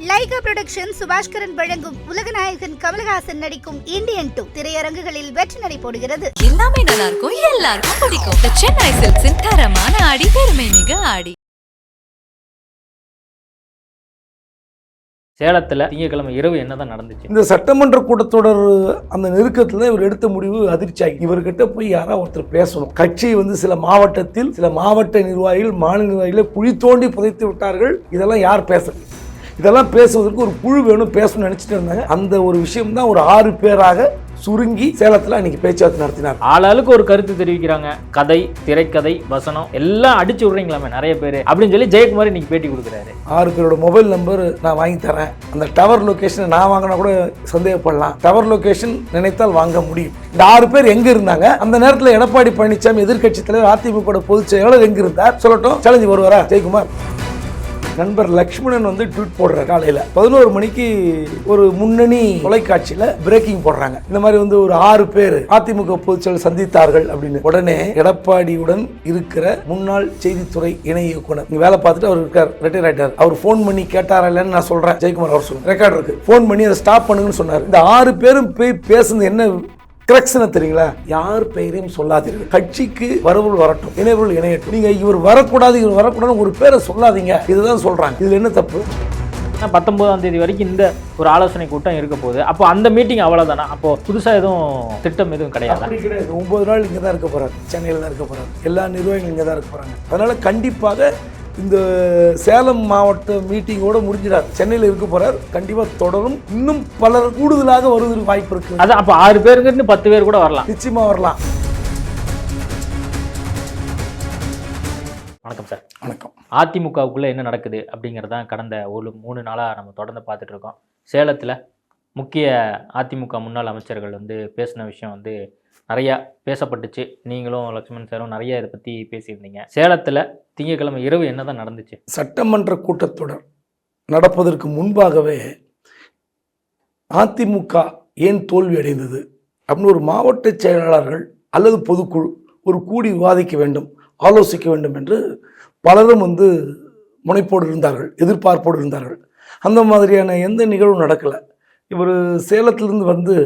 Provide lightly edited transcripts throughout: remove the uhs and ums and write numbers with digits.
Lyca production Subaskaran வழங்கும் உலகநாயகன் கமலஹாசன் நடிக்கும் Indian 2 திரையரங்குகளில் வெற்றி நடை போடுகிறது. எல்லாமே நல்லா இருக்கும், எல்லாருக்கும் பிடிக்கும். சென்னை சில்க்ஸின் தரமான ஆடி, பெருமை மிக ஆடி. சேலத்தில் திங்கட்கிழமை இரவு என்னதான் நடந்துச்சு? இந்த சட்டமன்ற கூட்டத்தொடர் அந்த நெருக்கத்தில் இவர் எடுத்த முடிவு அதிர்ச்சியாகி, இவர்கிட்ட போய் யாராவது ஒருத்தர் பேசணும். கட்சி சில மாவட்டத்தில் சில மாவட்ட நிர்வாகிகள் மாநில நிர்வாகிகளை குழி தோண்டி புதைத்து விட்டார்கள். இதெல்லாம் யார் பேசுறது? இதெல்லாம் பேசுவதற்கு ஒரு குழு வேணும், பேசணும்னு நினைச்சிட்டு இருந்தாங்க. அந்த ஒரு விஷயம் தான் ஒரு 6 பேராக சுருங்கி சேலத்தில் அன்னைக்கு பேச்சுவார்த்தை நடத்தினார். ஆளாளுக்கு ஒரு கருத்து தெரிவிக்கிறாங்க. கதை, திரைக்கதை, வசனம் எல்லாம் அடிச்சு விடுறீங்களாமே நிறைய பேர் அப்படின்னு சொல்லி ஜெயக்குமார் இன்னைக்கு பேட்டி கொடுக்குறாரு. 6 பேரோட மொபைல் நம்பர் நான் வாங்கி தரேன். அந்த டவர் லொகேஷனை நான் வாங்கினா கூட சந்தேகப்படலாம். டவர் லொகேஷன் நினைத்தால் வாங்க முடியும். இந்த 6 பேர் எங்க இருந்தாங்க? அந்த நேரத்தில் எடப்பாடி பழனிசாமி எதிர்கட்சி தலைவர், அதிமுக பொதுச் செயலாளர் எங்க இருந்தார்? சொல்லட்டும். சேலஞ்சு வருவாரா ஜெயக்குமார்? நண்பர் லக்ஷ்மணன் ட்வீட் போடுற காலையில 11 மணிக்கு ஒரு முன்னணி தொலைக்காட்சியில பிரேக்கிங் போடுறாங்க. இந்த மாதிரி ஒரு 6 பேர் அதிமுக பொதுச்செயலாளர் சந்தித்தார்கள் அப்படின்னு. உடனே எடப்பாடியுடன் இருக்கிற முன்னாள் செய்தித்துறை இணை இயக்குனர் இங்க வேலை பார்த்துட்டு அவர் இருக்கார், ரிட்டையர் ஆயிட்டார். அவர் போன் பண்ணி கேட்டாரா இல்லைன்னு நான் சொல்றேன். ஜெயக்குமார் அவர் சொல்லுங்க, ரெக்கார்ட் இருக்கு. போன் பண்ணி அதை ஸ்டாப் பண்ணுங்கன்னு சொன்னார். இந்த 6 பேரும் போய் பேசுனது என்ன கிரக்ஸ்னு தெரியுங்களா? யார் பெயரையும் சொல்லாதீர்கள். கட்சிக்கு வரவுள் வரட்டும், இணைவுள் இணையட்டும். நீங்க இவர் வரக்கூடாது, இவர் வரக்கூடாது ஒரு பேரை சொல்லாதீங்க. இதுதான் சொல்றாங்க. இதுல என்ன தப்பு? 19ஆம் தேதி வரைக்கும் இந்த ஒரு ஆலோசனை கூட்டம் இருக்க போகுது. அப்போ அந்த மீட்டிங் அவ்வளவுதானா? அப்போ புதுசா எதுவும் திட்டம் எதுவும் கிடையாது? 9 நாள் இங்க தான் இருக்க போறாரு, சென்னையில தான் இருக்க போறாரு. எல்லா நிர்வாகிகளும் இங்க தான் இருக்க போறாங்க. அதனால கண்டிப்பாக இந்த சேலம் மாவட்ட மீட்டிங்கோட முடிஞ்சிடார். சென்னையில் இருக்க போறார். கண்டிப்பா தொடரும். இன்னும் பலர் கூடுதலாக வருவதற்கு வாய்ப்பு இருக்கு. அது அப்ப 6 பேருக்கு 10 பேர் கூட வரலாம், நிச்சயமா வரலாம். வணக்கம் சார். வணக்கம். அதிமுகவுக்குள்ள என்ன நடக்குது அப்படிங்கறதான் கடந்த ஒரு 3 நாளா நம்ம தொடர்ந்து பார்த்துட்டு இருக்கோம். சேலத்துல முக்கிய அதிமுக முன்னாள் அமைச்சர்கள் பேசின விஷயம் நிறைய பேசப்பட்டுச்சு. நீங்களும் லட்சுமண் சாரும் நிறைய இதை பற்றி பேசியிருந்தீங்க. சேலத்தில் திங்கட்கிழமை இரவு என்னதான் நடந்துச்சு? சட்டமன்ற கூட்டத்தொடர் நடப்பதற்கு முன்பாகவே அதிமுக ஏன் தோல்வி அடைந்தது அப்படின்னு ஒரு மாவட்ட செயலாளர்கள் அல்லது பொதுக்குழு ஒரு கூடி விவாதிக்க வேண்டும், ஆலோசிக்க வேண்டும் என்று பலரும் முனைப்போடு இருந்தார்கள், எதிர்பார்ப்போடு இருந்தார்கள். அந்த மாதிரியான எந்த நிகழ்வும் நடக்கலை. இவர் சேலத்திலிருந்து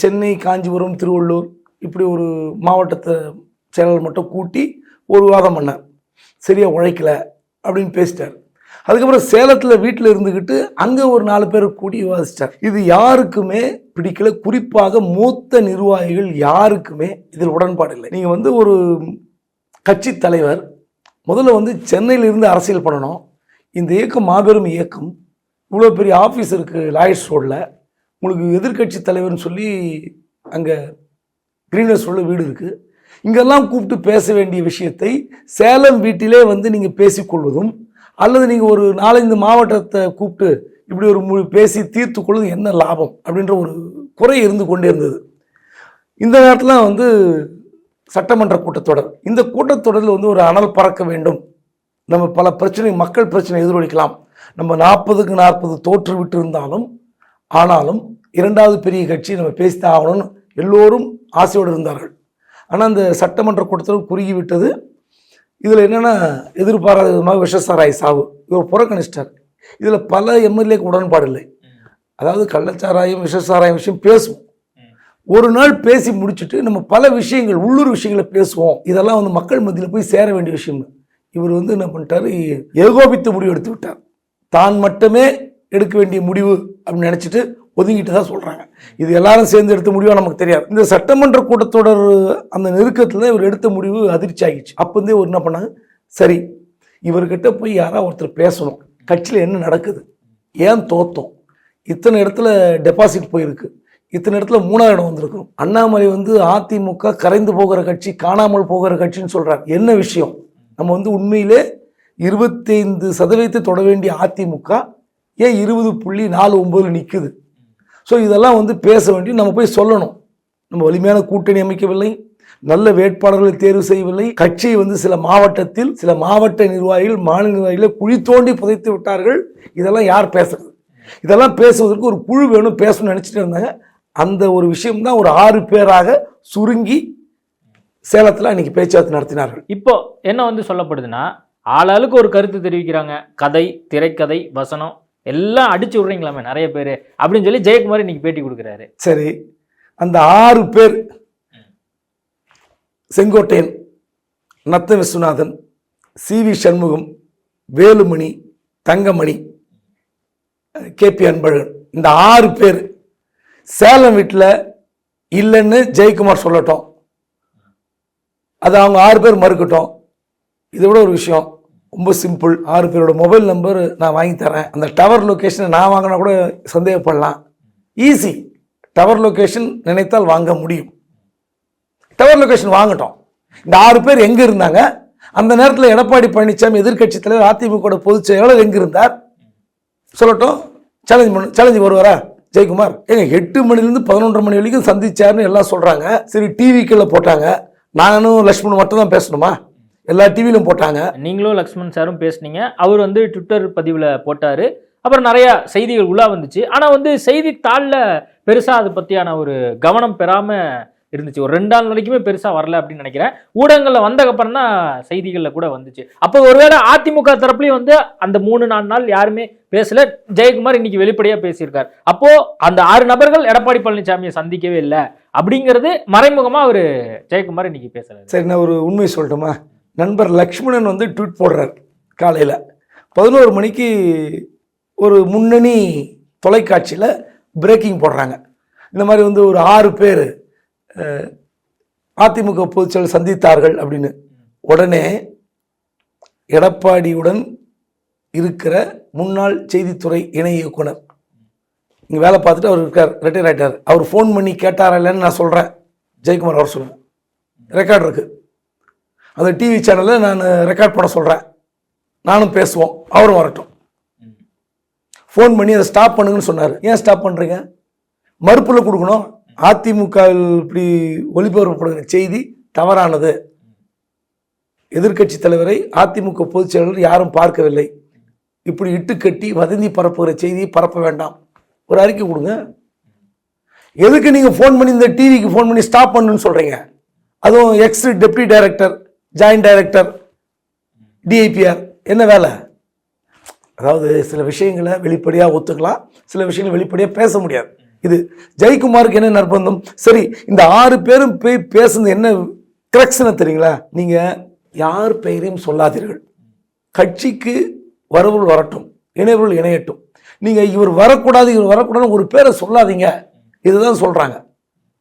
சென்னை, காஞ்சிபுரம், திருவள்ளூர் இப்படி ஒரு மாவட்டத்தை செயலாளர் மட்டும் கூட்டி ஒரு விவாதம் பண்ணார். சரியாக உழைக்கல அப்படின்னு பேசிட்டார். அதுக்கப்புறம் சேலத்தில் வீட்டில் இருந்துக்கிட்டு அங்கே ஒரு 4 பேர் கூடி விவாதிச்சிட்டார். இது யாருக்குமே பிடிக்கல. குறிப்பாக மூத்த நிர்வாகிகள் யாருக்குமே இதில் உடன்பாடு இல்லை. நீங்கள் ஒரு கட்சி தலைவர் முதல்ல சென்னையிலிருந்து அரசியல் பண்ணணும். இந்த இயக்கம் மாபெரும் இயக்கம். இவ்வளோ பெரிய ஆஃபீஸ் இருக்குது லாயர்ஸ் ரோடில். உங்களுக்கு எதிர்கட்சி தலைவர்னு சொல்லி அங்கே கிரீனர்ஸ் ரோடில் வீடு இருக்குது. இங்கெல்லாம் கூப்பிட்டு பேச வேண்டிய விஷயத்தை சேலம் வீட்டிலே நீங்கள் பேசிக்கொள்வதும், அல்லது நீங்கள் ஒரு 4-5 மாவட்டத்தை கூப்பிட்டு இப்படி ஒரு பேசி தீர்த்து கொள்வதும் என்ன லாபம் அப்படின்ற ஒரு குறை இருந்து கொண்டே இருந்தது. இந்த நேரத்தில் சட்டமன்ற கூட்டத்தொடர். இந்த கூட்டத்தொடரில் ஒரு அனல் பறக்க வேண்டும். நம்ம பல பிரச்சனை, மக்கள் பிரச்சனை எதிரொலிக்கலாம். நம்ம 40க்கு 40 தோற்று விட்டு இருந்தாலும் ஆனாலும் 2வது பெரிய கட்சி நம்ம பேசித்தான் ஆகணும்னு எல்லோரும் ஆசையோடு இருந்தார்கள். ஆனால் அந்த சட்டமன்ற கூட்டத்தில் குறுகி விட்டது. இதில் என்னென்னா எதிர்பாராத விதமாக விஷசாராய சாவு இவர் புறக்கணிச்சிட்டார். இதில் பல எம்எல்ஏக்கு உடன்பாடு இல்லை. அதாவது கள்ளச்சாராயம், விஷசாராயம் விஷயம் பேசுவோம். ஒரு நாள் பேசி முடிச்சுட்டு நம்ம பல விஷயங்கள், உள்ளூர் விஷயங்களை பேசுவோம். இதெல்லாம் மக்கள் மத்தியில் போய் சேர வேண்டிய விஷயம். இவர் என்ன பண்ணிட்டார்? ஏகோபித்த முடிவு எடுத்து விட்டார். தான் மட்டுமே எடுக்க வேண்டிய முடிவு அப்படின்னு நினச்சிட்டு ஒதுங்கிட்டு தான் சொல்கிறாங்க. இது எல்லாரும் சேர்ந்து எடுத்த முடிவாக நமக்கு தெரியாது. இந்த சட்டமன்ற கூட்டத்தொடர் அந்த நெருக்கத்தில் இவர் எடுத்த முடிவு அதிர்ச்சி ஆகிடுச்சு. அப்போ ஒரு என்ன பண்ணாங்க, சரி இவர்கிட்ட போய் யாராவது ஒருத்தர் பேசணும். கட்சியில் என்ன நடக்குது, ஏன் தோத்தோம், இத்தனை இடத்துல டெபாசிட் போயிருக்கு, இத்தனை இடத்துல 3ஆவது இடம் வந்திருக்கும். அண்ணாமலை அதிமுக கரைந்து போகிற கட்சி, காணாமல் போகிற கட்சின்னு சொல்கிறார். என்ன விஷயம்? நம்ம உண்மையிலே 25% தொட வேண்டிய அதிமுக ஏன் 20.49 நிற்குது? ஸோ இதெல்லாம் பேச வேண்டி நம்ம போய் சொல்லணும். நம்ம வலிமையான கூட்டணி அமைக்கவில்லை, நல்ல வேட்பாளர்களை தேர்வு செய்யவில்லை. கட்சியை சில மாவட்டத்தில் சில மாவட்ட நிர்வாகிகள் மாநில நிர்வாகிகளை குழி தோண்டி புதைத்து விட்டார்கள். இதெல்லாம் யார் பேசுறது? இதெல்லாம் பேசுவதற்கு ஒரு குழு வேணும், பேசணும்னு நினச்சிட்டு இருந்தாங்க. அந்த ஒரு விஷயம்தான் ஒரு 6 பேராக சுருங்கி சேலத்தில் அன்னைக்கு பேச்சுவார்த்தை நடத்தினார்கள். இப்போ என்ன சொல்லப்படுதுன்னா, ஆளாளுக்கு ஒரு கருத்து தெரிவிக்கிறாங்க. கதை, திரைக்கதை, வசனம் எல்லாம் அடிச்சு விட்றீங்களாமே நிறைய பேர் அப்படின்னு சொல்லி ஜெயக்குமார் இன்னைக்கு பேட்டி கொடுக்குறாரு. சரி, அந்த 6 பேர் செங்கோட்டையன், நத்த விஸ்வநாதன், சி.வி. சண்முகம், வேலுமணி, தங்கமணி, கே.பி. அன்பழகன், இந்த 6 பேர் சேலம் வீட்டில் இல்லைன்னு ஜெயக்குமார் சொல்லட்டும், அது அவங்க 6 பேர் மறுக்கட்டும். இதை விட ஒரு விஷயம் ரொம்ப சிம்பிள். 6 பேரோட மொபைல் நம்பர் நான் வாங்கி தரேன், அந்த டவர் லொக்கேஷனை நான் வாங்கினா கூட சந்தேகப்படலாம். ஈஸி, டவர் லொக்கேஷன் நினைத்தால் வாங்க முடியும். டவர் லொக்கேஷன் வாங்கட்டும். இந்த 6 பேர் எங்கே இருந்தாங்க? அந்த நேரத்தில் எடப்பாடி பழனிசாமி எதிர்க்கட்சி தலைவர், அதிமுக பொதுச் செயலாளர் எங்கே இருந்தார் சொல்லட்டும். சேலஞ்சு வருவாரா ஜெயக்குமார்? ஏங்க 8 மணிலேருந்து 11:30 மணி வரைக்கும் சந்திச்சாருன்னு எல்லாம் சொல்கிறாங்க. சரி, டிவிக்குள்ள போட்டாங்க. நானும் லக்ஷ்மண் மட்டும் தான் பேசணுமா? எல்லா டிவியிலும் போட்டாங்க. நீங்களும் லக்ஷ்மண் சாரும் பேசுனீங்க. அவர் வந்து ட்விட்டர் பதிவில் போட்டார். அப்புறம் நிறைய செய்திகள் உலா வந்துச்சு. ஆனால் வந்து செய்தித்தாளில் பெருசாக அதை பற்றியான ஒரு கவனம் பெறாமல் இருந்துச்சு. ஒரு 2 நாள் வரைக்குமே பெருசாக வரல அப்படின்னு நினைக்கிறேன். ஊடகங்களில் வந்தக்கப்புறம் தான் செய்திகளில் கூட வந்துச்சு. அப்போ ஒருவேளை அதிமுக தரப்புலையும் வந்து அந்த 3-4 நாள் யாருமே பேசல. ஜெயக்குமார் இன்னைக்கு வெளிப்படையாக பேசியிருக்கார். அப்போ அந்த 6 நபர்கள் எடப்பாடி பழனிசாமியை சந்திக்கவே இல்லை அப்படிங்கிறது மறைமுகமாக அவர் ஜெயக்குமார் இன்னைக்கு பேசல. சரி, நான் ஒரு உண்மை சொல்லட்டுமா? நண்பர் லக்ஷ்மணன் வந்து ட்வீட் போடுறார் காலையில் 11 மணிக்கு. ஒரு முன்னணி தொலைக்காட்சியில் பிரேக்கிங் போடுறாங்க. இந்த மாதிரி வந்து ஒரு 6 பேர் அதிமுக பொதுச்செயலாளர் சந்தித்தார்கள் அப்படின்னு. உடனே எடப்பாடியுடன் இருக்கிற முன்னாள் செய்தித்துறை இணை இயக்குனர் இங்கே வேலை பார்த்துட்டு அவர் இருக்கார், ரிட்டையர் ஆகிட்டார். அவர் ஃபோன் பண்ணி கேட்டாரா இல்லைன்னு நான் சொல்கிறேன். ஜெயக்குமார் அவர் சொல்லுவேன், ரெக்கார்ட் இருக்குது. அந்த டிவி சேனலில் நான் ரெக்கார்ட் பண்ண சொல்கிறேன், நானும் பேசுவோம், அவரும் வரட்டும். ஃபோன் பண்ணி அதை ஸ்டாப் பண்ணுங்கன்னு சொன்னார். ஏன் ஸ்டாப் பண்ணுறீங்க? மறுப்பில் கொடுக்கணும். அதிமுகவில் இப்படி ஒளிபரப்பப்படுகிற செய்தி தவறானது. எதிர்க்கட்சி தலைவரை அதிமுக பொதுச் செயலாளர் யாரும் பார்க்கவில்லை. இப்படி இட்டுக்கட்டி வதந்தி பரப்புகிற செய்தியை பரப்ப வேண்டாம். ஒரு அறிக்கை கொடுங்க. எதுக்கு நீங்கள் ஃபோன் பண்ணி இந்த டிவிக்கு ஃபோன் பண்ணி ஸ்டாப் பண்ணுன்னு சொல்கிறீங்க? அதுவும் ex deputy director, joint director, DIPR என்ன வேலை? அதாவது சில விஷயங்களை வெளிப்படையாக ஒத்துக்கலாம், சில விஷயங்களை வெளிப்படையாக பேச முடியாது. இது ஜெயக்குமாருக்கு என்ன நிர்பந்தம்? சரி, இந்த 6 பேரும் போய் பேசுனது என்ன கிரக்ஸ்னு தெரியுங்களா? நீங்கள் யார் பெயரையும் சொல்லாதீர்கள். கட்சிக்கு வரவுள் வரட்டும், இணைவுள் இணையட்டும். நீங்கள் இவர் வரக்கூடாது, இவர் வரக்கூடாதுன்னு ஒரு பேரை சொல்லாதீங்க. இதுதான் சொல்கிறாங்க.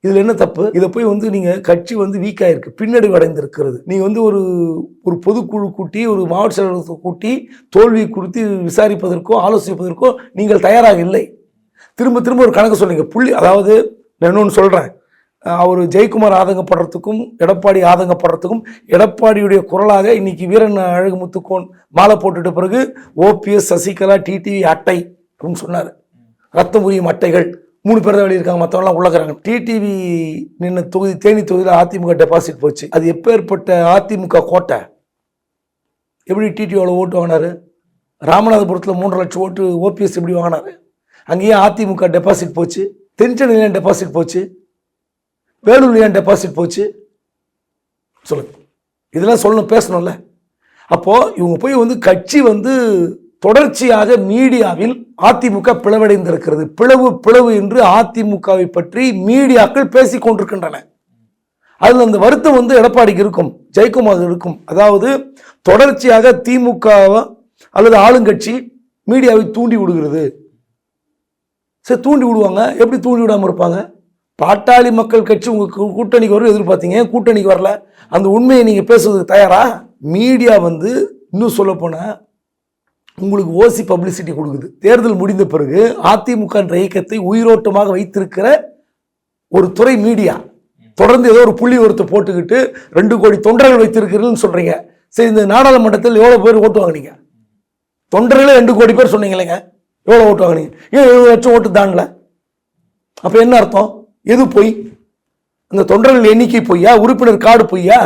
இதில் என்ன தப்பு? இதை போய் வந்து நீங்கள் கட்சி வந்து வீக்காக இருக்குது, பின்னடைவு அடைந்திருக்கிறது. நீங்கள் வந்து ஒரு பொதுக்குழு கூட்டி, ஒரு மாவட்ட செயலகத்தை கூட்டி தோல்வி குறித்து விசாரிப்பதற்கோ ஆலோசிப்பதற்கோ நீங்கள் தயாராக இல்லை. திரும்ப திரும்ப ஒரு கணக்கு சொல்லுங்க புள்ளி. அதாவது நான் இன்னொன்று சொல்கிறேன், அவர் ஜெயக்குமார் ஆதங்கப்படுறதுக்கும் எடப்பாடி ஆதங்கப்படுறதுக்கும் எடப்பாடியுடைய குரலாக இன்னைக்கு வீரன் அழகுமுத்துக்கோன் மாலை போட்டுட்ட பிறகு ஓபிஎஸ், சசிகலா, டிடிவி அட்டை அப்படின்னு சொன்னார். ரத்தம் உரியும் அட்டைகள் 3 பேர் தான் வெளியிருக்காங்க, மற்றவங்களாம் உள்ளக்கிறாங்க. டிடிவி நின்று தொகுதி, தேனி தொகுதியில் அதிமுக டெபாசிட் போச்சு. அது எப்பேற்பட்ட அதிமுக கோட்டை. எப்படி டிடிவியோட ஓட்டு வாங்கினார்? ராமநாதபுரத்தில் 3 லட்சம் ஓட்டு ஓபிஎஸ் எப்படி வாங்கினார்? அங்கேயே அதிமுக டெபாசிட் போச்சு. தென்சென்னையில் ஏன் டெபாசிட் போச்சு? வேலூர் ஏன் டெபாசிட் போச்சு? சொல்லுங்க. இதெல்லாம் சொல்லணும், பேசணும்ல. அப்போது இவங்க போய் வந்து கட்சி வந்து தொடர்ச்சியாக மீடியாவில் அதிமுக பிளவடைந்திருக்கிறது. பிளவு என்று அதிமுகவை பற்றி மீடியாக்கள் பேசிக் கொண்டிருக்கின்றன. அதில் அந்த வருத்தம் வந்து எடப்பாடிக்கு இருக்கும், ஜெயக்குமார் இருக்கும். அதாவது தொடர்ச்சியாக திமுக அல்லது ஆளுங்கட்சி மீடியாவை தூண்டி விடுகிறது. சரி, தூண்டி விடுவாங்க. எப்படி தூண்டி விடாமல் இருப்பாங்க? பாட்டாளி மக்கள் கட்சி உங்கள் கூட்டணிக்கு வரும் எதிர்பார்த்தீங்க, கூட்டணிக்கு வரல. அந்த உண்மையை நீங்கள் பேசுவதுக்கு தயாரா? மீடியா வந்து இன்னும் சொல்லப்போனால் உங்களுக்கு ஓசி பப்ளிசிட்டி கொடுக்குது. தேர்தல் முடிந்த பிறகு அதிமுக என்ற இயக்கத்தை உயிரோட்டமாக வைத்திருக்கிற ஒரு துறை மீடியா. தொடர்ந்து ஏதோ ஒரு புள்ளி ஒருத்த போட்டுக்கிட்டு 2 கோடி தொண்டர்கள் வைத்திருக்கிறீங்கன்னு சொல்றீங்க. சரி, இந்த நாடாளுமன்றத்தில் எவ்வளவு பேர் ஓட்டு வாங்கினீங்க? தொண்டர்களே 2 கோடி பேர் சொன்னீங்க இல்லைங்க, எவ்வளவு ஓட்டு வாங்கினீங்க? ஏன் 70 லட்சம் ஓட்டு தாண்டல? அப்ப என்ன அர்த்தம்? எது பொய்? அந்த தொண்டர்கள் எண்ணிக்கை பொய்யா? உறுப்பினர் கார்டு பொய்யா?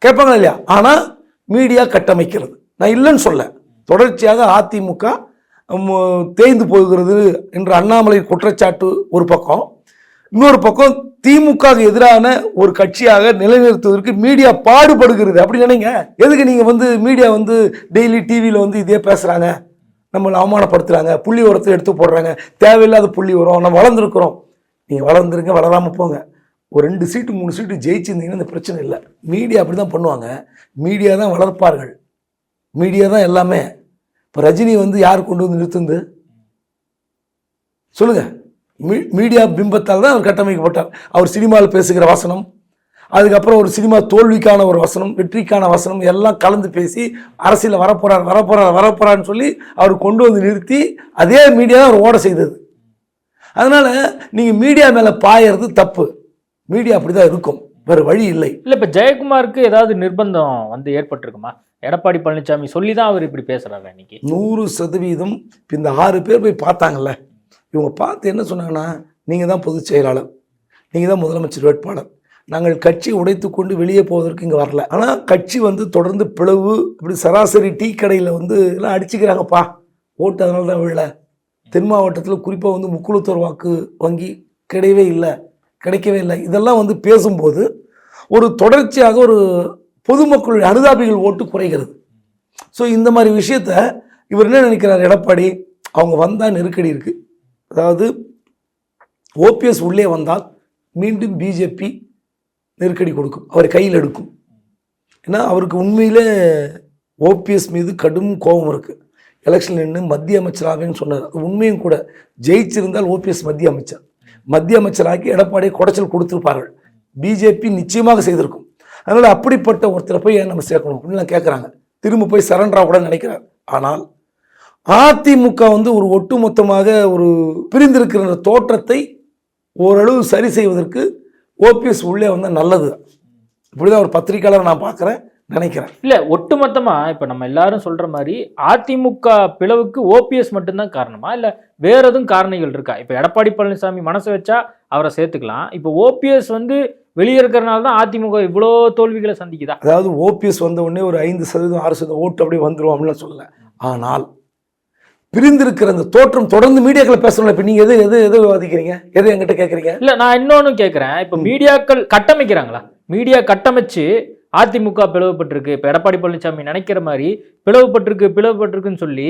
கேட்பாங்க இல்லையா? ஆனா மீடியா கட்டமைக்கிறது. நான் இல்லைன்னு சொல்ல. தொடர்ச்சியாக அதிமுக தேய்ந்து போகிறது என்ற அண்ணாமலை குற்றச்சாட்டு ஒரு பக்கம். இன்னொரு பக்கம் திமுக எதிரான ஒரு கட்சியாக நிலைநிறுத்துவதற்கு மீடியா பாடுபடுகிறது. அப்படி நினைங்க. எதுக்கு நீங்க வந்து மீடியா வந்து டெய்லி டிவியில் வந்து இதே பேசுறாங்க, நம்மளை அவமானப்படுத்துகிறாங்க, புள்ளி உரத்தை எடுத்து போடுறாங்க, தேவையில்லாத புள்ளி உரம், நம்ம வளர்ந்துருக்குறோம். நீங்கள் வளர்ந்துருங்க, வளராமல் போங்க. ஒரு 2 சீட்டு 3 சீட்டு ஜெயிச்சிருந்தீங்கன்னா இந்த பிரச்சனை இல்லை. மீடியா அப்படி தான் பண்ணுவாங்க. மீடியா தான் வளர்ப்பார்கள், மீடியா தான் எல்லாமே. இப்போ ரஜினி வந்து யார் கொண்டு வந்து நிறுத்துந்து சொல்லுங்கள்? மீடியா பிம்பத்தால் தான் அவர் கட்டமைக்கப்பட்டார். அவர் சினிமாவில் பேசுகிற வசனம், அதுக்கப்புறம் ஒரு சினிமா தோல்விக்கான ஒரு வசனம், வெற்றிக்கான வசனம் எல்லாம் கலந்து பேசி அரசியலில் வரப்போறான்னு சொல்லி அவர் கொண்டு வந்து நிறுத்தி அதே மீடியா தான் அவர் ஓட செய்தது. அதனால் நீங்கள் மீடியா மேலே பாயறது தப்பு. மீடியா அப்படி தான் இருக்கும், வேறு வழி இல்லை. இல்லை, இப்போ ஜெயக்குமாருக்கு ஏதாவது நிர்பந்தம் வந்து ஏற்பட்டிருக்குமா? எடப்பாடி பழனிசாமி சொல்லி தான் அவர் இப்படி பேசுகிறாரு இன்னைக்கு. 100% இந்த 6 பேர் போய் பார்த்தாங்கல்ல, இவங்க பார்த்து என்ன சொன்னாங்கன்னா, நீங்கள் தான் பொதுச் செயலாளர், நீங்கள் தான் முதலமைச்சர் வேட்பாளர், நாங்கள் கட்சி உடைத்து கொண்டு வெளியே போவதற்கு இங்கே வரல. ஆனால் கட்சி வந்து தொடர்ந்து பிளவு, இப்படி சராசரி டீ கடையில் வந்து எல்லாம் அடிச்சுக்கிறாங்கப்பா ஓட்டு, அதனால தான் விழல. தென் மாவட்டத்தில் குறிப்பாக வந்து முக்குளத்தூர் வாக்கு வங்கி கிடைக்கவே இல்லை. இதெல்லாம் வந்து பேசும்போது ஒரு தொடர்ச்சியாக ஒரு பொதுமக்களுடைய அனுதாபிகள் ஓட்டு குறைகிறது. ஸோ இந்த மாதிரி விஷயத்த இவர் என்ன நினைக்கிறார் எடப்பாடி, அவங்க வந்தால் நெருக்கடி இருக்குது, அதாவது ஓபிஎஸ் உள்ளே வந்தால் மீண்டும் பிஜேபி நெருக்கடி கொடுக்கும், அவர் கையில் எடுக்கும். ஏன்னா அவருக்கு உண்மையிலே ஓபிஎஸ் மீது கடும் கோபம் இருக்குது. எலெக்ஷன் நின்று மத்திய அமைச்சராகன்னு சொன்னார், உண்மையும் கூட. ஜெயிச்சிருந்தால் ஓபிஎஸ் மத்திய அமைச்சராகி எடப்பாடியை குடைச்சல் கொடுத்துருப்பார்கள், பிஜேபி நிச்சயமாக செய்திருக்கும். அதனால் அப்படிப்பட்ட ஒருத்தரை போய் ஏன் நம்ம சேர்க்கணும் அப்படின்லாம் கேட்குறாங்க. திரும்ப போய் சரண்டராக கூட நினைக்கிறார். ஆனால் அதிமுக வந்து ஒரு ஒட்டுமொத்தமாக ஒரு பிரிந்திருக்கிற தோற்றத்தை ஓரளவு சரி செய்வதற்கு ஓபிஎஸ் உள்ளே வந்தால் நல்லது. இப்படிதான் ஒரு பத்திரிகையாளர் நான் பார்க்குறேன், நினைக்கிறேன். இல்லை, ஒட்டுமொத்தமாக இப்போ நம்ம எல்லாரும் சொல்கிற மாதிரி அதிமுக பிளவுக்கு ஓபிஎஸ் மட்டும்தான் காரணமா, இல்லை வேற எதுவும் காரணிகள் இருக்கா? இப்போ எடப்பாடி பழனிசாமி மனசை வச்சா அவரை சேர்த்துக்கலாம். இப்போ ஓபிஎஸ் வந்து வெளியே இருக்கிறனால தான் அதிமுக இவ்வளோ தோல்விகளை சந்திக்குதா? அதாவது ஓபிஎஸ் வந்த உடனே ஒரு 5% 6% ஓட்டு அப்படி வந்துடும் அப்படின்னு சொல்லலை. ஆனால் பிரிந்திருக்கிற அந்த தோற்றம் தொடர்ந்து மீடியாக்களை பேசணும். இப்போ நீங்கள் எது விவாதிக்கிறீங்க, எது என்கிட்ட கேட்குறீங்க? இல்லை, நான் இன்னொன்று கேட்குறேன். இப்போ மீடியாக்கள் கட்டமைக்கிறாங்களா? மீடியா கட்டமைச்சு அதிமுக பிளவுபட்டிருக்கு, இப்போ எடப்பாடி பழனிசாமி நினைக்கிற மாதிரி பிளவுபட்டிருக்குன்னு சொல்லி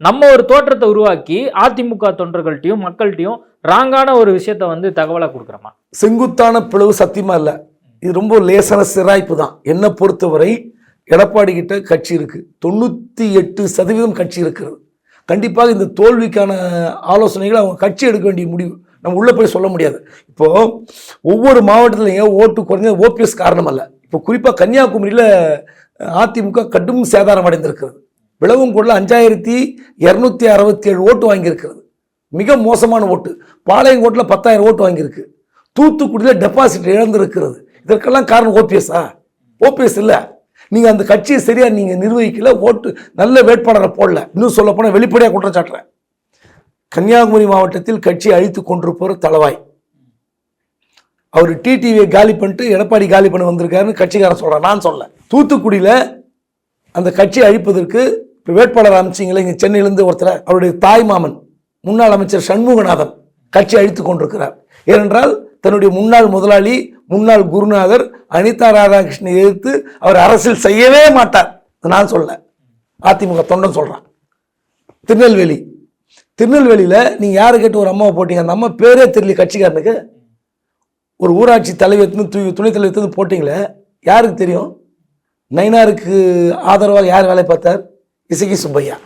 நம்ம ஒரு தோற்றத்தை உருவாக்கி அதிமுக தொண்டர்கள்ட்டையும் மக்கள்கிட்டையும் ராங்கான ஒரு விஷயத்த வந்து தகவலாக கொடுக்குறோமா? செங்குத்தான பிளவு சத்தியமா இல்லை, இது ரொம்ப லேசான சிராய்ப்பு தான். என்னை பொறுத்தவரை எடப்பாடி கிட்ட கட்சி இருக்கு, 98% கட்சி இருக்கிறது. கண்டிப்பாக இந்த தோல்விக்கான ஆலோசனைகளை அவங்க கட்சி எடுக்க வேண்டிய முடிவு நம்ம உள்ளே போய் சொல்ல முடியாது. இப்போது ஒவ்வொரு மாவட்டத்திலையும் ஓட்டு குறைஞ்ச ஓபிஎஸ் காரணம் அல்ல. இப்போ குறிப்பாக கன்னியாகுமரியில் அதிமுக கடும் சேதாரம் அடைந்திருக்கிறது. விளவங்கோட்டில் 5267 ஓட்டு வாங்கியிருக்கிறது, மிக மோசமான ஓட்டு. பாளையங்கோட்டில் 10,000 ஓட்டு வாங்கியிருக்கு. தூத்துக்குடியில் டெபாசிட் இழந்திருக்கிறது. இதற்கெல்லாம் காரணம் ஓபிஎஸ்ஸா? ஓபிஎஸ் இல்லை. நீங்கள் அந்த கட்சியை சரியாக நீங்கள் நிர்வகிக்கல, ஓட்டு நல்ல வேட்பாளரை போடல. இன்னும் சொல்ல போனால் வெளிப்படையாக குற்றச்சாட்டுறேன். கன்னியாகுமரி மாவட்டத்தில் கட்சி அழித்து கொண்டிருப்பவர் தளவாய். அவர் டிடிவியை காலி பண்ணிட்டு எடப்பாடி காலி பண்ண வந்திருக்காருன்னு கட்சிக்காரன் சொல்கிறான், நான் சொல்ல. தூத்துக்குடியில் அந்த கட்சியை அழிப்பதற்கு இப்போ வேட்பாளர் அமைச்சிங்களே, இங்கே சென்னையிலேருந்து ஒருத்தர், அவருடைய தாய் மாமன் முன்னாள் அமைச்சர் சண்முகநாதன் கட்சி அழித்து கொண்டிருக்கிறார். ஏனென்றால் தன்னுடைய முன்னாள் முதலாளி முன்னாள் குருநாதர் அனிதா ராதாகிருஷ்ணனை எதிர்த்து அவர் அரசியல் செய்யவே மாட்டார். நான் சொல்ல, அதிமுக தொண்டன் சொல்கிறான். திருநெல்வேலியில் நீங்கள் யாரை கேட்டு ஒரு அம்மாவை போட்டீங்க, அந்த அம்மா பேரே தெரியல கட்சிக்காரனுக்கு. ஒரு ஊராட்சி தலைவர் துணைத் தலைவர் போட்டிங்களே, யாருக்கு தெரியும்? நயினாருக்கு ஆதரவாக யார் வேலை பார்த்தார்? இசகி சுப்பையா.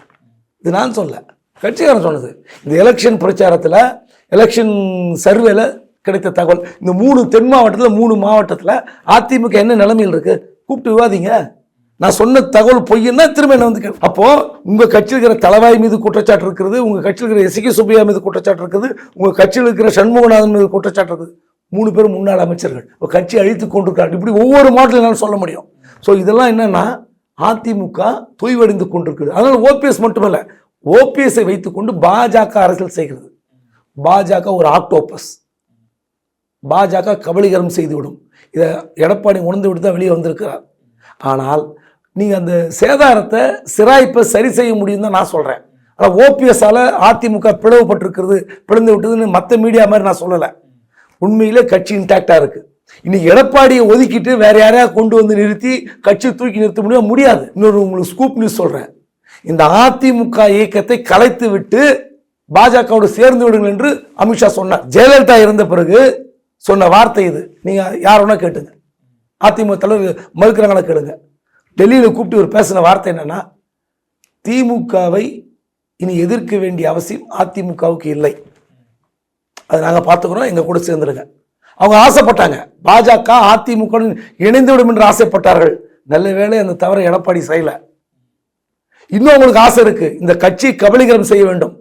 இது நான் சொல்ல, கட்சிக்காரன் சொன்னது. இந்த எலெக்ஷன் பிரச்சாரத்தில், எலெக்ஷன் சர்வேல கிடைத்த தகவல். இந்த 3 தென் மாவட்டத்தில் 3 மாவட்டத்தில் அதிமுக என்ன நிலைமையில் இருக்கு, கூப்பிட்டு விவாதிங்க. நான் சொன்ன தகவல் பொய்ன்னா திரும்ப என்ன வந்து அப்போ உங்க கட்சியில் இருக்கிற தளவாய் மீது குற்றச்சாட்டு இருக்கிறது, உங்க கட்சியில் இருக்கிற இசகி சுப்பையா மீது குற்றச்சாட்டு இருக்குது, உங்க கட்சியில் இருக்கிற சண்முகநாதன் மீது குற்றச்சாட்டு இருக்குது. 3 பேரும் முன்னாள் அமைச்சர்கள் கட்சி அழித்து கொண்டிருக்கிறார். இப்படி ஒவ்வொரு மாவட்டத்தில் என்னால் சொல்ல முடியும். ஸோ இதெல்லாம் என்னன்னா அதிமுக தொய்வடைந்து கொண்டிருக்குது. அதனால ஓபிஎஸ் மட்டுமல்ல, ஓபிஎஸ்ஐ வைத்துக்கொண்டு பாஜக அரசியல் செய்கிறது. பாஜக ஒரு ஆக்டோபஸ், பாஜக கபலீகரம் செய்துவிடும். இதை எடப்பாடி உணர்ந்து விட்டு தான் வெளியே வந்திருக்கிறார். ஆனால் நீங்கள் அந்த சேதாரத்தை சிராய்ப்பை சரி செய்ய முடியும் தான் நான் சொல்கிறேன். ஆனால் ஓபிஎஸ்ஸால் அதிமுக பிளவுபட்டிருக்கிறது, பிளந்து விட்டதுன்னு மற்ற மீடியா மாதிரி நான் சொல்லலை. உண்மையிலே கட்சி இன்டாக்டாக இருக்குது. இன்னைக்கு எடப்பாடியை ஒதுக்கிட்டு வேற யாரையா கொண்டு வந்து நிறுத்தி கட்சி தூக்கி நிறுத்த முடியாது. இன்னொரு உங்களுக்கு ஸ்கூப் நியூஸ் சொல்கிறேன். இந்த அதிமுக இயக்கத்தை கலைத்து விட்டு பாஜகவோடு சேர்ந்து விடுங்கள் என்று அமித்ஷா சொன்னார். ஜெயலலிதா இருந்த பிறகு சொன்ன வார்த்தை இது. நீங்க யாரோனா கேட்டுங்க, அதிமுக தலைவர் மறுக்கிறாங்களா கேளுங்க. டெல்லியில் கூப்பிட்டு ஒரு பேசின வார்த்தை என்னன்னா, திமுகவை இனி எதிர்க்க வேண்டிய அவசியம் அதிமுகவுக்கு இல்லை, அதை நாங்கள் பார்த்துக்கிறோம், எங்க கூட சேர்ந்துருங்க. அவங்க ஆசைப்பட்டாங்க பாஜக அதிமுக இணைந்து விடும் என்று ஆசைப்பட்டார்கள். நல்ல வேளை அந்த தவிர எடப்பாடி செய்யல. இன்னும் அவங்களுக்கு ஆசை இருக்கு, இந்த கட்சியை கபலீகரம் செய்ய வேண்டும்,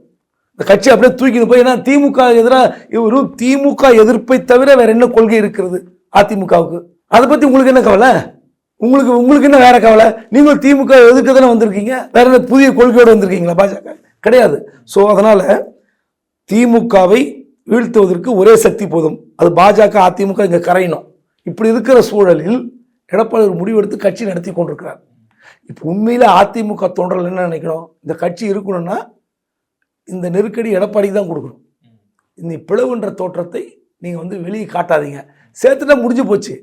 இந்த கட்சி அப்படியே தூக்கிட்டு போய். ஏன்னா திமுக எதிராக இவரு திமுக எதிர்ப்பை தவிர வேற என்ன கொள்கை இருக்கிறது அதிமுகவுக்கு? அதை பத்தி உங்களுக்கு என்ன கவலை? உங்களுக்கு என்ன வேற கவலை? நீங்களும் திமுக எதிர்க்க தானே வந்திருக்கீங்க, வேற என்ன புதிய கொள்கையோடு வந்திருக்கீங்களா? பாஜக கிடையாது. ஸோ அதனால திமுகவை வீழ்த்துவதற்கு ஒரே சக்தி போதும், அது பாஜக. அதிமுக இங்க கரையணும். இப்படி இருக்கிற சூழலில் எடப்பாடி ஒரு முடிவெடுத்து கட்சி நடத்தி கொண்டிருக்கிறார். இப்போ உண்மையில அதிமுக தொண்டர்கள் என்ன நினைக்கணும்? இந்த கட்சி இருக்கணும்னா இந்த நெருக்கடி எடப்பாடிக்கு தான் கொடுக்கணும். இந்த பிளவுன்ற தோற்றத்தை நீங்க வெளியே காட்டாதீங்க. சேர்த்துட்டா முடிஞ்சு போச்சு.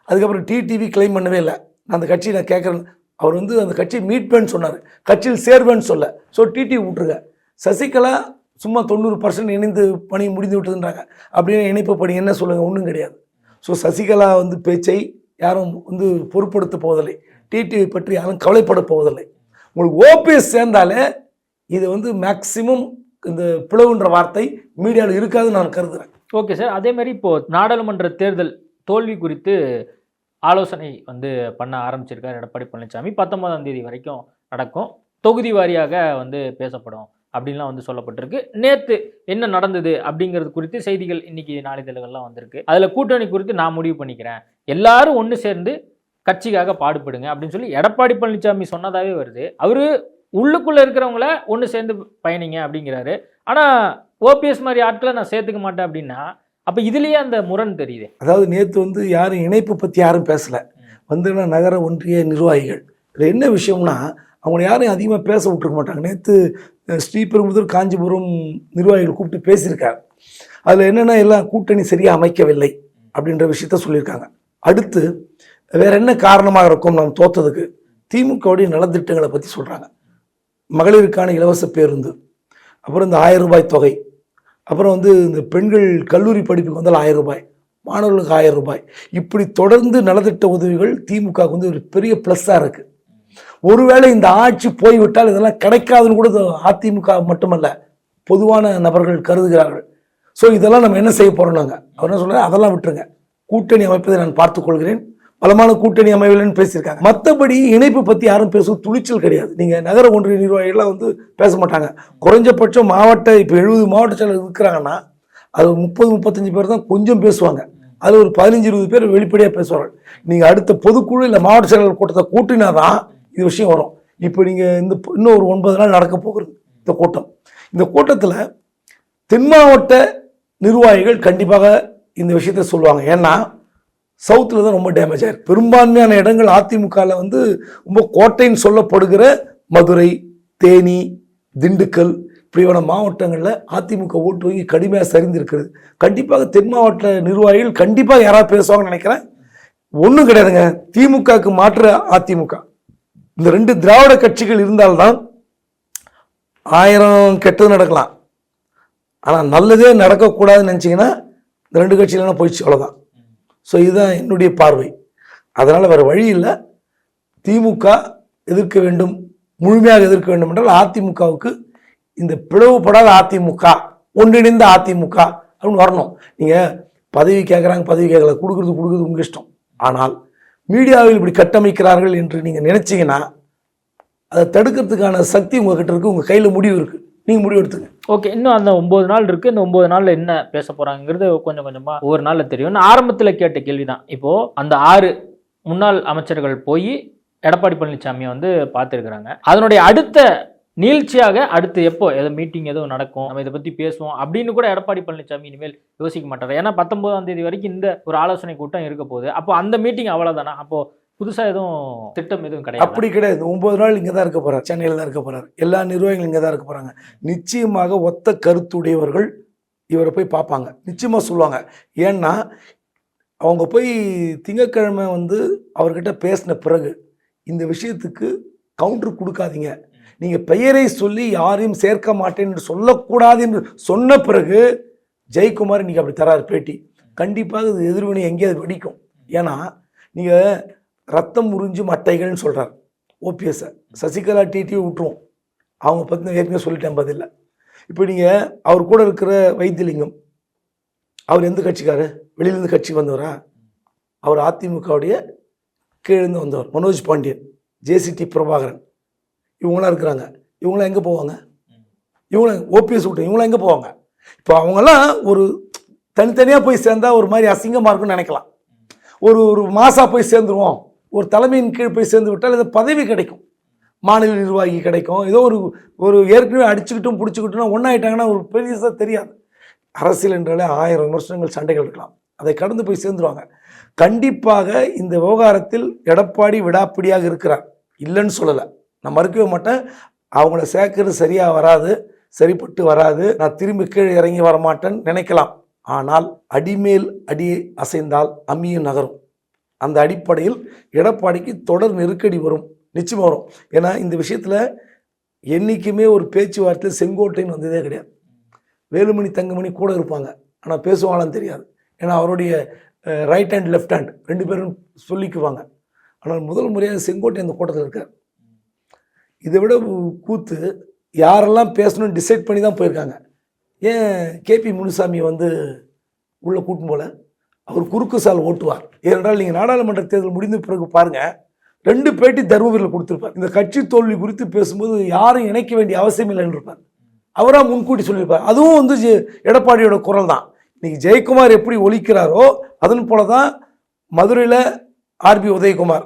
அதுக்கப்புறம் டிடிவி கிளைம் பண்ணவே இல்லை. நான் அந்த கட்சியை நான் கேட்குறேன். அவர் அந்த கட்சியை மீட்பேன்னு சொன்னார், கட்சியில் சேர்வேன்னு சொல்ல. ஸோ டிடிவி விட்டுருங்க. சசிகலா சும்மா 90% இணைந்து பணி முடிந்து விட்டதுன்றாங்க. அப்படின்னு இணைப்பு பணி என்ன சொல்லுங்க? ஒன்றும் கிடையாது. ஸோ சசிகலா பேச்சை யாரும் பொருட்படுத்த போவதில்லை. டிடிவி பற்றி யாரும் கவலைப்பட போவதில்லை. உங்களுக்கு ஓபிஎஸ் சேர்ந்தாலே இது மேக்சிமம் இந்த பிளவுன்ற வார்த்தை மீடியாவில் இருக்காதுன்னு நான் கருதுறேன். Okay sir. அதே மாதிரி இப்போ நாடாளுமன்ற தேர்தல் தோல்வி குறித்து ஆலோசனை பண்ண ஆரம்பிச்சிருக்கார் எடப்பாடி பழனிசாமி. 19ஆம் தேதி வரைக்கும் நடக்கும், தொகுதி வாரியாக பேசப்படும் அப்படின்லாம் சொல்லப்பட்டிருக்கு. நேற்று என்ன நடந்தது அப்படிங்கிறது குறித்து செய்திகள் இன்னைக்கு நாளிதழ்கள்லாம் வந்திருக்கு. அதில் கூட்டணி குறித்து நான் முடிவு பண்ணிக்கிறேன், எல்லாரும் ஒன்று சேர்ந்து கட்சிக்காக பாடுபடுங்க அப்படின்னு சொல்லி எடப்பாடி பழனிசாமி சொன்னதாகவே வருது. அவரு உள்ளுக்குள்ளே இருக்கிறவங்கள ஒன்று சேர்ந்து பயணிங்க அப்படிங்கிறாரு. ஆனால் ஓபிஎஸ் மாதிரி ஆட்களை நான் சேர்த்துக்க மாட்டேன் அப்படின்னா அப்போ இதுலேயே அந்த முரண் தெரியுது. அதாவது நேற்று யாரும் இணைப்பு பற்றி யாரும் பேசலை. நகர ஒன்றிய நிர்வாகிகள் இதில் என்ன விஷயம்னா, அவங்களை யாரையும் அதிகமாக பேச விட்டுருக்க மாட்டாங்க. நேற்று ஸ்ரீபெரும்புதூர் காஞ்சிபுரம் நிர்வாகிகள் கூப்பிட்டு பேசியிருக்காங்க. அதில் என்னென்னா எல்லாம் கூட்டணி சரியாக அமைக்கவில்லை அப்படின்ற விஷயத்த சொல்லியிருக்காங்க. அடுத்து வேற என்ன காரணமாக இருக்கும் நாம் தோத்ததுக்கு? திமுகவுடைய நலத்திட்டங்களை பற்றி சொல்கிறாங்க. மகளிருக்கான இலவச பேருந்து, அப்புறம் இந்த 1000 ரூபாய் தொகை, அப்புறம் இந்த பெண்கள் கல்லூரி படிப்புக்கு 1000 ரூபாய், மாணவர்களுக்கு 1000 ரூபாய், இப்படி தொடர்ந்து நலத்திட்ட உதவிகள் திமுகவுக்கு ஒரு பெரிய ப்ளஸ்ஸாக இருக்குது. ஒருவேளை இந்த ஆட்சி போய்விட்டால் இதெல்லாம் கிடைக்காதுன்னு கூட அதிமுக மட்டுமல்ல பொதுவான நபர்கள் கருதுகிறார்கள். ஸோ இதெல்லாம் நம்ம என்ன செய்ய போகிறோம்? நாங்கள் அவர் என்ன சொல்கிறார், அதெல்லாம் விட்டுருங்க, கூட்டணி அமைப்பதை நான் பார்த்துக்கொள்கிறேன், பலமான கூட்டணி அமைவில்லைன்னு பேசியிருக்காங்க. மற்றபடி இணைப்பு பற்றி யாரும் பேசுவது துணிச்சல் கிடையாது. நீங்கள் நகர ஒன்றிய நிர்வாகிகள்லாம் பேச மாட்டாங்க. குறைஞ்சபட்சம் இப்போ 70 மாவட்ட செயலர் இருக்கிறாங்கன்னா அது 30-35 பேர் தான் கொஞ்சம் பேசுவாங்க. அதில் ஒரு 15-20 பேர் வெளிப்படையாக பேசுவார்கள். நீங்கள் அடுத்த பொதுக்குழு இல்லை மாவட்ட செயலர் கூட்டத்தை கூட்டினா தான் இது விஷயம் வரும். இப்போ நீங்கள் இன்னும் ஒரு 9 நாள் நடக்க போகிறது இந்த கூட்டம். இந்த கூட்டத்தில் தென் மாவட்ட நிர்வாகிகள் கண்டிப்பாக இந்த விஷயத்த சொல்லுவாங்க. ஏன்னா சவுத்தில் தான் ரொம்ப டேமேஜ் ஆயிருக்கு. பெரும்பான்மையான இடங்கள் அதிமுகவில் ரொம்ப கோட்டைன்னு சொல்லப்படுகிற மதுரை, தேனி, திண்டுக்கல் இப்படியான மாவட்டங்களில் அதிமுக ஓட்டு வங்கி கடுமையாக சரிந்திருக்கிறது. கண்டிப்பாக தென் மாவட்ட நிர்வாகிகள் கண்டிப்பாக யாராவது பேசுவாங்கன்னு நினைக்கிறேன். ஒன்றும் கிடையாதுங்க, திமுகவுக்கு மாற்று அதிமுக. இந்த 2 திராவிட கட்சிகள் இருந்தால்தான் 1000 கெட்டது நடக்கலாம். ஆனால் நல்லதே நடக்கக்கூடாதுன்னு நினச்சிங்கன்னா இந்த 2 கட்சியிலாம் போயிடுச்சு, அவ்வளோதான். ஸோ இதுதான் என்னுடைய பார்வை. அதனால் வேறு வழி இல்லை. திமுக எதிர்க்க வேண்டும், முழுமையாக எதிர்க்க வேண்டும் என்றால் அதிமுகவுக்கு இந்த பிளவுபடாத அதிமுக, ஒன்றிணைந்த அதிமுக அப்படின்னு வரணும். நீங்கள் பதவி கேட்குறாங்க, பதவி கேட்கல, கொடுக்குறது உங்கள் இஷ்டம். ஆனால் மீடியாவில் இப்படி கட்டமைக்கிறார்கள் என்று நீங்கள் நினைச்சீங்கன்னா அதை தடுக்கிறதுக்கான சக்தி உங்ககிட்ட இருக்குது, உங்கள் கையில் முடிவு இருக்குது, நீங்கள் முடிவு எடுத்துங்க. ஓகே, இன்னும் அந்த 9 நாள் இருக்குது. இந்த 9 நாளில் என்ன பேச போகிறாங்கிறது கொஞ்சம் கொஞ்சமாக ஒவ்வொரு நாளில் தெரியும். நான் ஆரம்பத்தில் கேட்ட கேள்வி தான். இப்போது அந்த 6 முன்னாள் அமைச்சர்கள் போய் எடப்பாடி பழனிசாமியை பார்த்துருக்குறாங்க. அதனுடைய அடுத்த நீழ்ச்சியாக அடுத்து எப்போ மீட்டிங் எதுவும் நடக்கும், நம்ம இதை பற்றி பேசுவோம் அப்படின்னு கூட எடப்பாடி பழனிசாமி இனிமேல் யோசிக்க மாட்டார். ஏன்னா 19ஆம் தேதி வரைக்கும் இந்த ஒரு ஆலோசனை கூட்டம் இருக்க போகுது. அப்போ அந்த மீட்டிங் அவ்வளோதானா? அப்போது புதுசாக எதுவும் திட்டம் எதுவும் கிடையாது? அப்படி கிடையாது. 9 நாள் இங்கே தான் இருக்க போகிறார், சென்னையில் தான் இருக்க போகிறார். எல்லா நிர்வாகிகளும் இங்கே தான் இருக்க போகிறாங்க. நிச்சயமாக ஒத்த கருத்துடையவர்கள் இவரை போய் பார்ப்பாங்க, நிச்சயமாக சொல்லுவாங்க. ஏன்னா அவங்க போய் திங்கட்கிழமை அவர்கிட்ட பேசின பிறகு இந்த விஷயத்துக்கு கவுண்டர் கொடுக்காதீங்க, நீங்கள் பெயரை சொல்லி யாரையும் சேர்க்க மாட்டேன் என்று சொல்லக்கூடாது என்று சொன்ன பிறகு ஜெயக்குமார் இன்னைக்கு அப்படி தராரு பேட்டி. கண்டிப்பாக இது எதிர்வினை எங்கேயாவது வெடிக்கும். ஏன்னா நீங்கள் ரத்தம் உறிஞ்சும் அட்டைகள்னு சொல்கிறார் ஓபிஎஸ்ஸை. சசிகலா டிடியை விட்டுருவோம், அவங்க பற்றி ஏற்கனவே சொல்லிட்டேன் பதில்லை. இப்போ நீங்கள் அவர் கூட இருக்கிற வைத்தியலிங்கம், அவர் எந்த கட்சிக்காரு? வெளியிலேருந்து கட்சிக்கு வந்தவரா? அவர் அதிமுகவுடைய கீழேருந்து வந்தவர். மனோஜ் பாண்டியன், ஜேசிடி பிரபாகரன், இவங்களாம் இருக்கிறாங்க. இவங்களாம் எங்கே போவாங்க? இவங்கள ஓபிஎஸ் விட்டு இவங்களாம் எங்கே போவாங்க? இப்போ அவங்கெல்லாம் ஒரு தனித்தனியாக போய் சேர்ந்தால் ஒரு மாதிரி அசிங்கமாக இருக்குன்னு நினைக்கலாம். ஒரு மாசா போய் சேர்ந்துருவோம், ஒரு தலைமையின் கீழ் போய் சேர்ந்து விட்டால் இந்த பதவி கிடைக்கும், மாநில நிர்வாகி கிடைக்கும். ஏதோ ஒரு ஏற்கனவே அடிச்சுக்கிட்டும் பிடிச்சிக்கிட்டும் ஒன்றாயிட்டாங்கன்னா ஒரு பெரியதாக தெரியாது. அரசியல் என்றாலே 1000 விமர்சனங்கள், சண்டைகள் இருக்கலாம், அதை கடந்து போய் சேர்ந்துருவாங்க. கண்டிப்பாக இந்த விவகாரத்தில் எடப்பாடி விடாப்பிடியாக இருக்கிறார், இல்லைன்னு சொல்லலை, நான் மறுக்கவே மாட்டேன். அவங்கள சேர்க்கறது சரியாக வராது, சரிப்பட்டு வராது, நான் திரும்பி கீழே இறங்கி வரமாட்டேன்னு நினைக்கலாம். ஆனால் அடிமேல் அடி அசைந்தால் அம்மியும் நகரும். அந்த அடிப்படையில் எடப்பாடிக்கு தொடர் நெருக்கடி வரும், நிச்சயமாக வரும். ஏன்னா இந்த விஷயத்தில் என்றைக்குமே ஒரு பேச்சுவார்த்தையில் செங்கோட்டைன்னு வந்ததே கிடையாது. வேலுமணி தங்கமணி கூட இருப்பாங்க, ஆனால் பேசுவாங்களான்னு தெரியாது. ஏன்னா அவருடைய ரைட் ஹேண்ட் லெஃப்ட் ஹேண்ட் 2 பேரும் சொல்லிக்குவாங்க. ஆனால் முதல் முறையாக செங்கோட்டை அந்த கூட்டத்தில் இருக்கார். இதை விட கூத்து, யாரெல்லாம் பேசணும்னு டிசைட் பண்ணி தான் போயிருக்காங்க. ஏன் கேபி முனுசாமி உள்ளே கூட்டும் போல அவர் குறுக்கு சால் ஓட்டுவார். ஏனென்றால் நீங்கள் நாடாளுமன்ற தேர்தல் முடிந்த பிறகு பாருங்கள், 2 பேட்டி தருமபுரியில் கொடுத்துருப்பார். இந்த கட்சி தோல்வி குறித்து பேசும்போது யாரும் இணைக்க வேண்டிய அவசியம் இல்லைன்னு இருப்பார். அவராக முன்கூட்டி சொல்லியிருப்பார். அதுவும் எடப்பாடியோட குரல் தான். இன்னைக்கு ஜெயக்குமார் எப்படி ஒலிக்கிறாரோ அதன் போல தான் மதுரையில் ஆர்பி உதயகுமார்,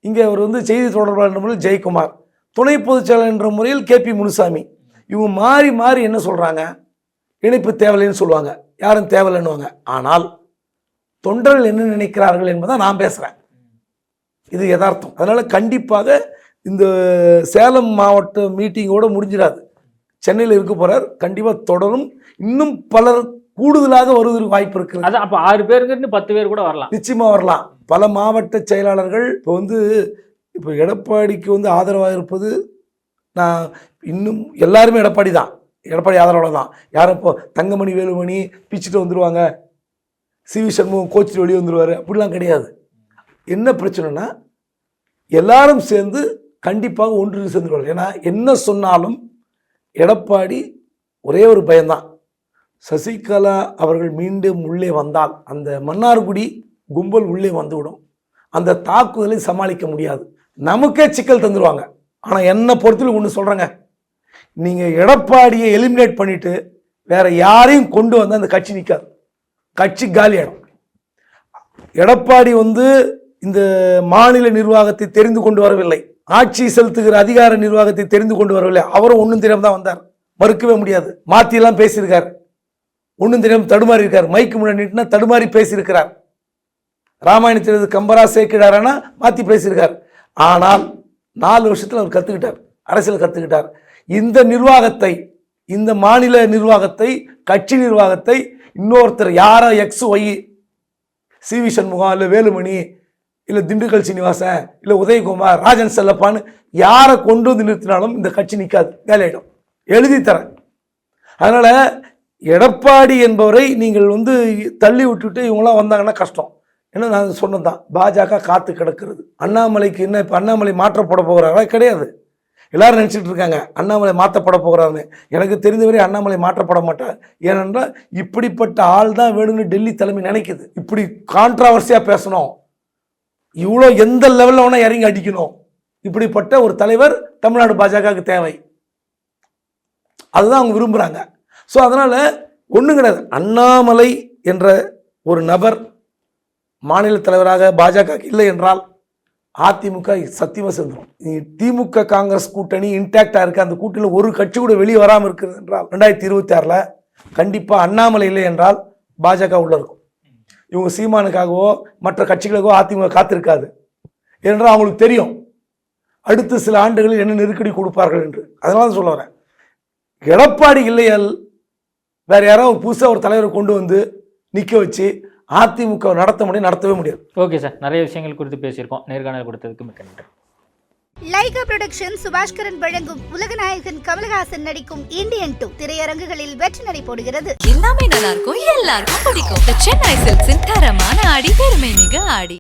இங்கே அவர் செய்தி தொடர்பாளர் என்ற முறையில் ஜெயக்குமார், துணை பொதுச் செயலாளர் என்ற முறையில் கேபி முனுசாமி. இவங்க மாறி மாறி என்ன சொல்கிறாங்க? இணைப்பு தேவையில்லைன்னு சொல்லுவாங்க, யாரும் தேவையில்லைன்னுவாங்க. ஆனால் தொண்டர்கள் என்ன நினைக்கிறார்கள் என்பதை நான் பேசுகிறேன், இது யதார்த்தம். அதனால் கண்டிப்பாக இந்த சேலம் மாவட்ட மீட்டிங்கோடு முடிஞ்சிடாது, சென்னையில் இருக்க போகிறார். கண்டிப்பாக தொடரும், இன்னும் பலர் கூடுதலாக வருவதற்கு வாய்ப்பு இருக்குது. அதான் அப்போ 6 பேருக்கு 10 பேர் கூட வரலாம், நிச்சயமாக வரலாம். பல மாவட்ட செயலாளர்கள் இப்போ எடப்பாடிக்கு ஆதரவாக இருப்பது, நான் இன்னும் எல்லாருமே எடப்பாடி தான், எடப்பாடி ஆதரவாளர் தான். யாரும் இப்போ தங்கமணி வேலுமணி பிச்சுட்டு வந்துடுவாங்க, சிவி சண்முகம் கோச்சிட்டு வெளியே வந்துடுவார், அப்படிலாம் கிடையாது. என்ன பிரச்சனைனா எல்லாரும் சேர்ந்து கண்டிப்பாக ஒன்று சேர்ந்துருவாங்க. ஏன்னா என்ன சொன்னாலும் எடப்பாடி ஒரே ஒரு பயம்தான், சசிகலா அவர்கள் மீண்டும் உள்ளே வந்தால் அந்த மன்னார்குடி கும்பல் உள்ளே வந்துவிடும், அந்த தாக்குதலை சமாளிக்க முடியாது, நமக்கே சிக்கல் தந்துடுவாங்க. ஆனால் என்னை பொறுத்தவரை ஒன்று சொல்கிறேங்க, நீங்கள் எடப்பாடியை எலிமினேட் பண்ணிவிட்டு வேற யாரையும் கொண்டு வந்தால் அந்த கட்சி நிற்காது, கட்சி காலியாடும். எடப்பாடி இந்த மாநில நிர்வாகத்தை தெரிந்து கொண்டு வரவில்லை, ஆட்சி செலுத்துகிற அதிகார நிர்வாகத்தை தெரிந்து கொண்டு வரவில்லை. அவரும் ஒன்றும் தெரியாம தான் வந்தார், மறுக்கவே முடியாது. மாற்றியெல்லாம் பேசியிருக்கார், ஒன்றும் தெரியாமல் தடுமாறி இருக்கார், மைக்கு முன்னாடி தடுமாறி பேசியிருக்கிறார். ராமாயணத்தில் கம்பரா சேர்க்கிறாரானா மாற்றி பேசியிருக்கார். ஆனால் 4 வருஷத்தில் அவர் கற்றுக்கிட்டார், அரசியல் கற்றுக்கிட்டார். இந்த நிர்வாகத்தை, இந்த மாநில நிர்வாகத்தை, கட்சி நிர்வாகத்தை இன்னொருத்தர் யாரோ எக்ஸ் ஒய், சிவி சண்முகம் இல்லை வேலுமணி இல்லை திண்டுக்கல் சீனிவாசன் இல்லை உதயகுமார், ராஜன் செல்லப்பான்னு யாரை கொண்டு நிறுத்தினாலும் இந்த கட்சி நிற்காது, வேலையிடும், எழுதி தரேன். அதனால் எடப்பாடி என்பவரை நீங்கள் தள்ளி விட்டுட்டு இவங்களாம் வந்தாங்கன்னா கஷ்டம். ஏன்னா நான் சொன்னதான், பாஜக காத்து கிடக்கிறது. அண்ணாமலைக்கு என்ன இப்போ அண்ணாமலை மாற்றப்பட போகிறாரா? கிடையாது. எல்லாரும் நினச்சிட்டு இருக்காங்க அண்ணாமலை மாற்றப்பட போகிறாருன்னு. எனக்கு தெரிந்தவரை அண்ணாமலை மாற்றப்பட மாட்டார். ஏனென்றால் இப்படிப்பட்ட ஆள் தான் வேணும்னு டெல்லி தலைமை நினைக்குது. இப்படி கான்ட்ராவர்சியாக பேசணும், இவ்வளோ எந்த லெவலில் வேணால் இறங்கி அடிக்கணும், இப்படிப்பட்ட ஒரு தலைவர் தமிழ்நாடு பாஜகவுக்கு தேவை, அதுதான் அவங்க விரும்புகிறாங்க. ஸோ அதனால் ஒன்றும் கிடையாது, அண்ணாமலை என்ற ஒரு நபர் மாநில தலைவராக பாஜக இல்லை என்றால் அதிமுக சத்தியமாக சேர்ந்துடும். திமுக காங்கிரஸ் கூட்டணி இன்டாக்டாக இருக்குது, அந்த கூட்டணியில் ஒரு கட்சி கூட வெளியே வராமல் இருக்கிறது என்றால் 2026 கண்டிப்பாக அண்ணாமலை இல்லை என்றால் பாஜக உள்ள இருக்கும். இவங்க சீமானுக்காகவோ மற்ற கட்சிகளுக்கோ அதிமுக காத்திருக்காது. ஏனென்றால் அவங்களுக்கு தெரியும் அடுத்த சில ஆண்டுகளில் என்ன நெருக்கடி கொடுப்பார்கள் என்று. அதனால தான் சொல்ல வரேன், எடப்பாடி இல்லையால் வேற யாராவது புதுசாக ஒரு தலைவரை கொண்டு நிற்க வச்சு அதிமுக நடத்தவே முடியாது. ஓகே சார், நிறைய விஷயங்கள் குறித்து பேசியிருக்கோம். நேர்காணல் கொடுத்ததுக்கு மிக்க நன்றி. லைகா புரொடக்ஷன் சுபாஷ்கரன் வழங்கும் உலகநாயகன் கமலஹாசன் நடிக்கும் இந்தியன் 2 திரையரங்குகளில் வெற்றி நடை போடுகிறது. எல்லாமே நல்லா இருக்கும், எல்லாருக்கும் பிடிக்கும். The Chennai Silks in தரமான ஆடி பெருமை மிக ஆடி.